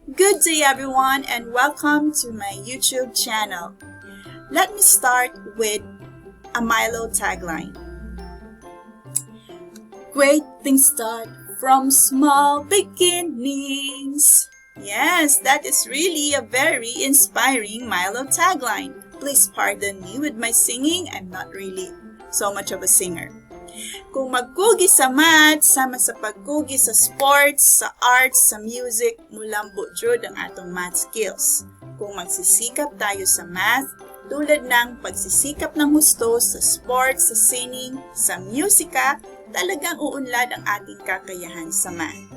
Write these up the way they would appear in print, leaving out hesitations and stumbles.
Good day everyone and welcome to my YouTube channel. Let me start with a Milo tagline. Great things start from small beginnings. Yes, that is really a very inspiring Milo tagline. Please pardon me with my singing. I'm not really so much of a singer. Kung magkugi sa math, sama sa pagkugi sa sports, sa arts, sa music, mulambo jud ang atong math skills. Kung magsisikap tayo sa math, tulad ng pagsisikap ng husto sa sports, sa singing, sa musika, talagang uunlad ang ating kakayahan sa math.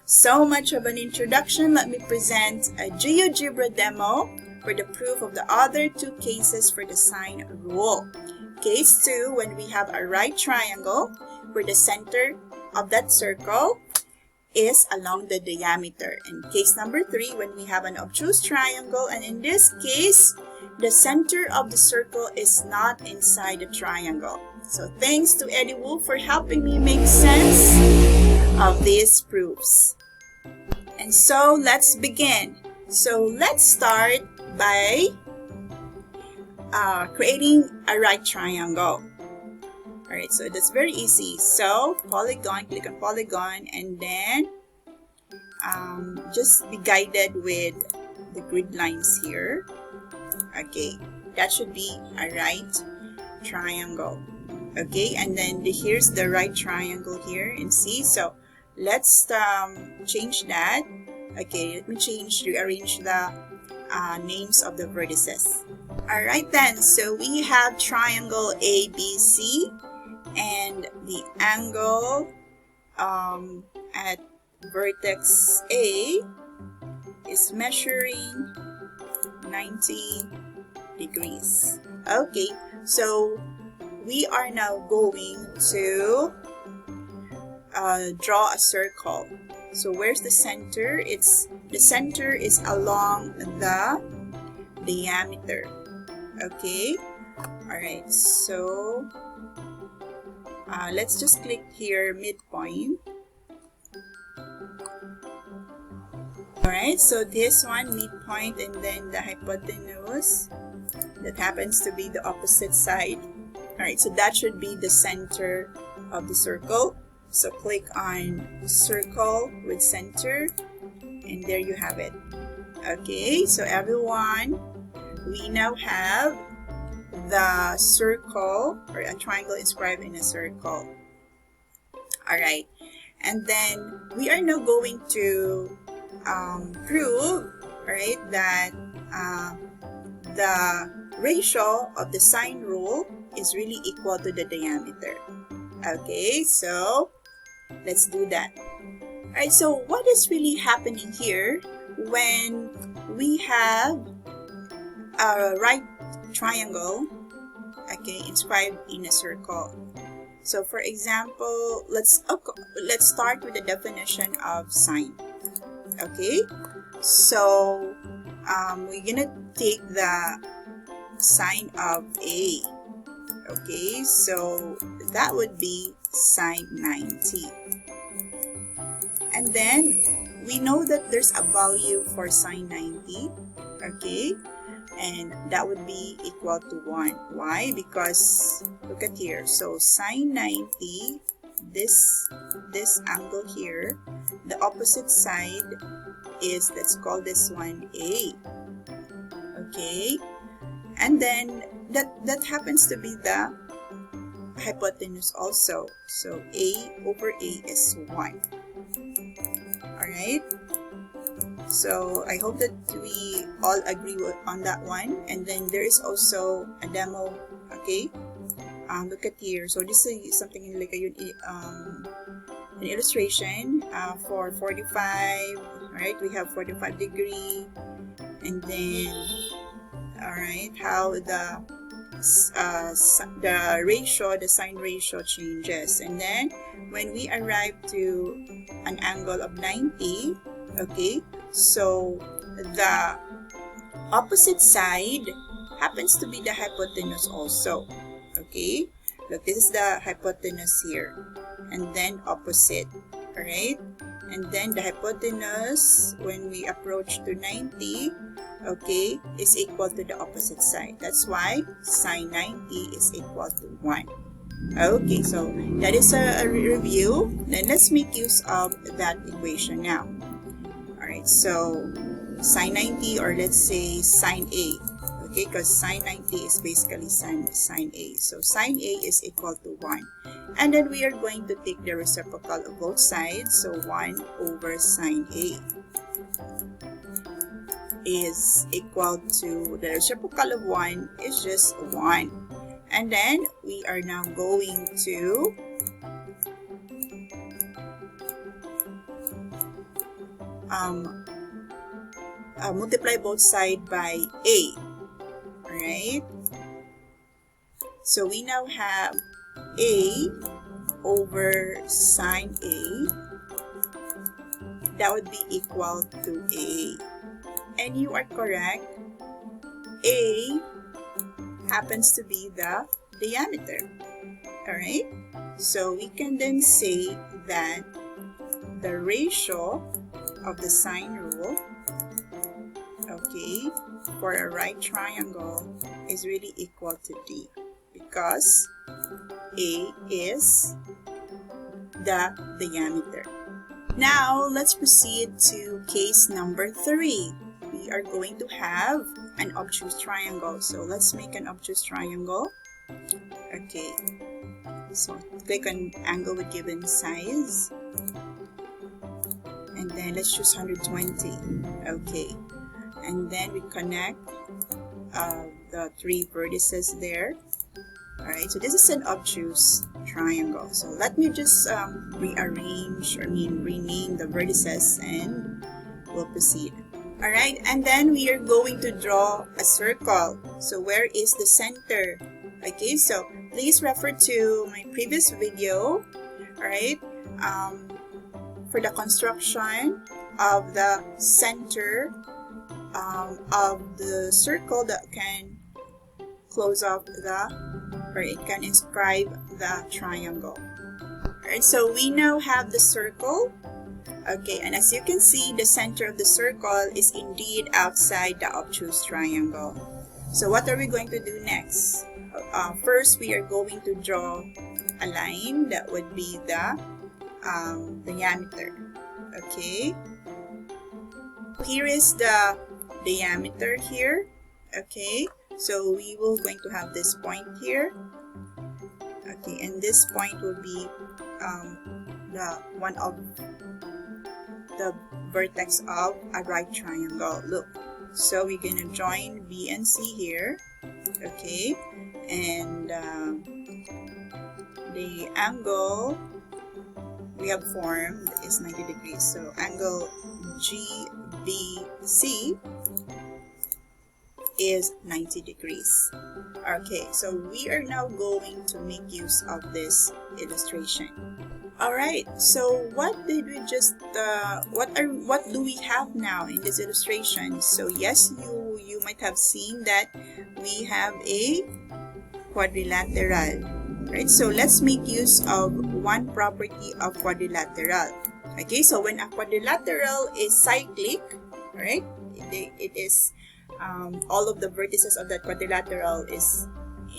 So much of an introduction, let me present a GeoGebra demo for the proof of the other two cases for the sine rule. Case 2, when we have a right triangle where the center of that circle is along the diameter. And case number 3, when we have an obtuse triangle, and in this case, the center of the circle is not inside the triangle. So thanks to Eddie Wu for helping me make sense of these proofs. And so let's begin. So let's start by creating a right triangle. Alright, so that's very easy. So polygon, click on polygon, and then just be guided with the grid lines here. Okay, that should be a right triangle. Okay, and then here's the right triangle here, and see. So let's change that. Okay, let me rearrange the names of the vertices. Alright then, so we have triangle ABC, and the angle at vertex A is measuring 90 degrees. Okay, so we are now going to draw a circle. So where's the center? The center is along the diameter. Okay, alright, so let's just click here midpoint. Alright, so this one midpoint, and then the hypotenuse that happens to be the opposite side. Alright, so that should be the center of the circle. So click on circle with center, and there you have it. Okay, so everyone, we now have the circle, or a triangle inscribed in a circle. Alright, and then we are now going to prove, right, that the ratio of the sine rule is really equal to the diameter. Okay, so let's do that. Alright, so what is really happening here when we have a right triangle, okay, inscribed in a circle? So for example, let's start with the definition of sine. Okay, so we're gonna take the sine of A. Okay, so that would be sine 90. And then we know that there's a value for sine 90. Okay, and that would be equal to 1. Why? Because look at here. So sine 90, this angle here, the opposite side is, let's call this one A. Okay, and then that happens to be the hypotenuse also. So A over A is 1. Alright, so I hope that we all agree on that one. And then there is also a demo. Okay, look at here. So this is something like an illustration for 45. Alright, we have 45 degree, and then alright, how the ratio, the sine ratio changes. And then when we arrive to an angle of 90, okay, so the opposite side happens to be the hypotenuse also. Okay, look, this is the hypotenuse here, and then opposite. Alright, and then the hypotenuse when we approach to 90, okay, is equal to the opposite side. That's why sine 90 is equal to 1. Okay, so that is a review. Then let's make use of that equation now. Alright, so sine 90, or let's say sine A. Okay, because sine 90 is basically sine A. So sine A is equal to 1. And then we are going to take the reciprocal of both sides. So 1 over sine A is equal to, the reciprocal of 1 is just 1. And then we are now going to multiply both sides by A. Alright? So we now have A over sine A. That would be equal to A. And you are correct. A happens to be the diameter. Alright? So we can then say that the ratio of the sine rule, okay, for a right triangle is really equal to D, because A is the diameter. Now, let's proceed to case number 3. We are going to have an obtuse triangle. So let's make an obtuse triangle. Okay, so click on angle with given size, and then let's choose 120. Okay, and then we connect the 3 vertices there. Alright, so this is an obtuse triangle. So let me just rearrange, rename the vertices, and we'll proceed. Alright, and then we are going to draw a circle. So where is the center? Okay, so please refer to my previous video, alright, for the construction of the center of the circle that can close off or it can inscribe the triangle. Alright, so we now have the circle. Okay, and as you can see, the center of the circle is indeed outside the obtuse triangle. So what are we going to do next? First, we are going to draw a line that would be the diameter. Okay, here is the diameter here. Okay, so we will going to have this point here. Okay, and this point will be the one of the vertex of a right triangle. Look, so we're gonna join B and C here. Okay, and the angle we have formed is 90 degrees. So angle GBC is 90 degrees. Okay, so we are now going to make use of this illustration. Alright, so what did we just what do we have now in this illustration? So yes, you might have seen that we have a quadrilateral, right? So let's make use of one property of quadrilateral. Okay, so when a quadrilateral is cyclic, right, it is all of the vertices of that quadrilateral is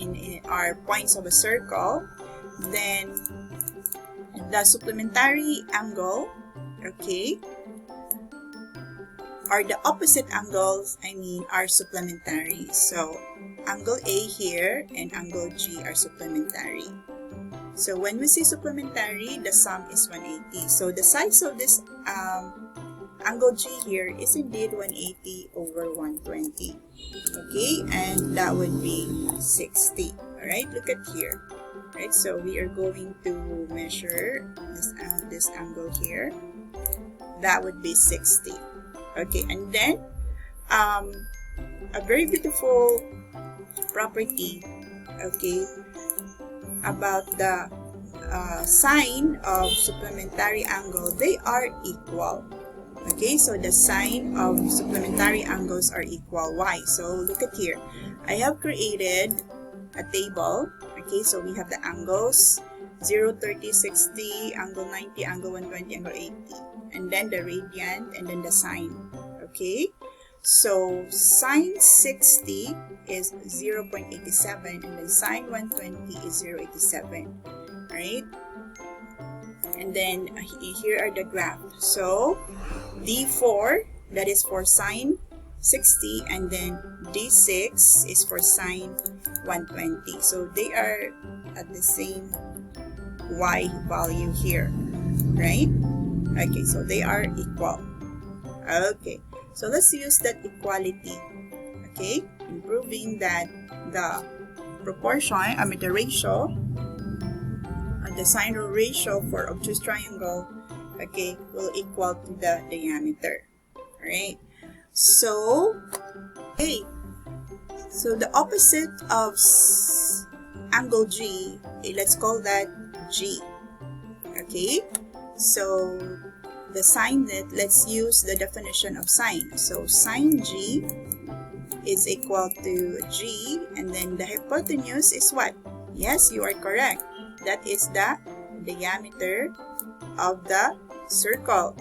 in are points of a circle, then the supplementary angle, okay, or the opposite angles, are supplementary. So angle A here and angle G are supplementary. So when we say supplementary, the sum is 180. So the size of this angle G here is indeed 180 over 120. Okay, and that would be 60. Alright, look at here. Right, so we are going to measure this angle here. That would be 60. Okay, and then a very beautiful property, okay, about the sine of supplementary angle, they are equal. Okay, so the sine of supplementary angles are equal. Why? So look at here. I have created a table. Okay, so we have the angles 0, 30, 60, angle 90, angle 120, angle 80. And then the radian, and then the sine. Okay? So sine 60 is 0.87, and then sine 120 is 0.87. Alright? And then here are the graph. So D4, that is for sine 60, and then D6 is for sine 120. So they are at the same y value here, right? Okay, so they are equal. Okay, so let's use that equality. Okay, proving that the proportion, the ratio, the sine rule ratio for obtuse triangle, okay, will equal to the diameter. Alright, so okay, so the opposite of angle G, okay, let's call that G. Okay, so the sine, that let's use the definition of sine. So sine G is equal to G, and then the hypotenuse is what? Yes, you are correct. That is the diameter of the circle.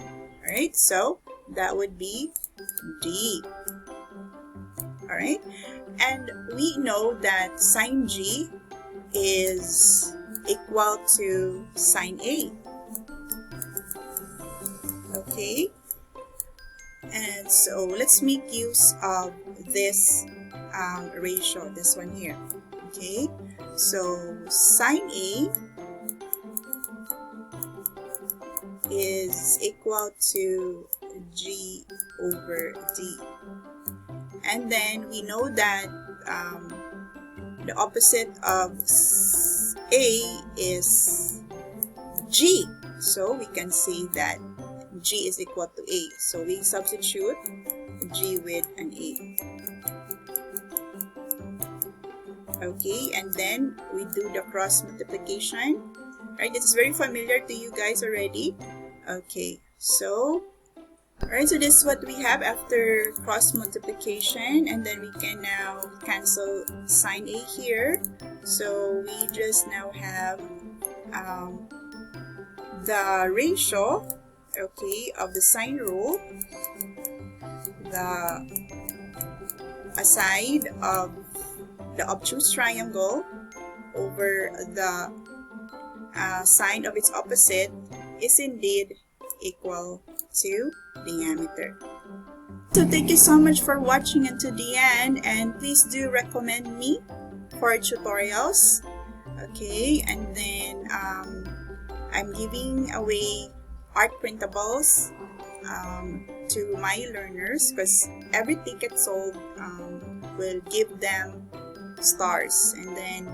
Alright, so that would be D. Alright, and we know that sine G is equal to sine A. Okay, and so let's make use of this ratio, this one here. Okay, so sine A is equal to G over D. And then we know that the opposite of A is G. So we can say that G is equal to A. So we substitute G with an A. Okay, and then we do the cross multiplication. Right, this is very familiar to you guys already. Okay, so alright, so this is what we have after cross multiplication, and then we can now cancel sine A here. So we just now have the ratio, okay, of the sine rule, the side of the obtuse triangle over the sine of its opposite is indeed equal to diameter. So thank you so much for watching until the end, and please do recommend me for tutorials. Okay, and then I'm giving away art printables to my learners, because every ticket sold will give them stars, and then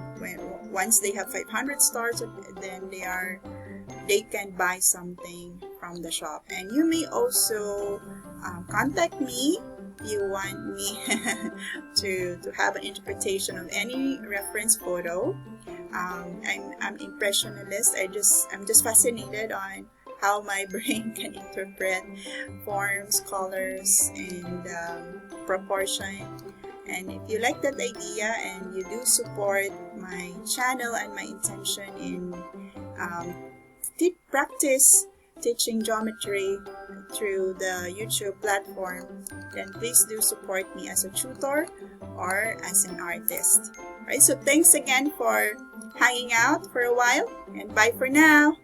once they have 500 stars, then they can buy something from the shop. And you may also contact me if you want me to have an interpretation of any reference photo. I'm impressionist. I'm just fascinated on how my brain can interpret forms, colors, and proportion. And if you like that idea and you do support my channel and my intention in practice teaching geometry through the YouTube platform, then please do support me as a tutor or as an artist. Alright, so thanks again for hanging out for a while, and bye for now.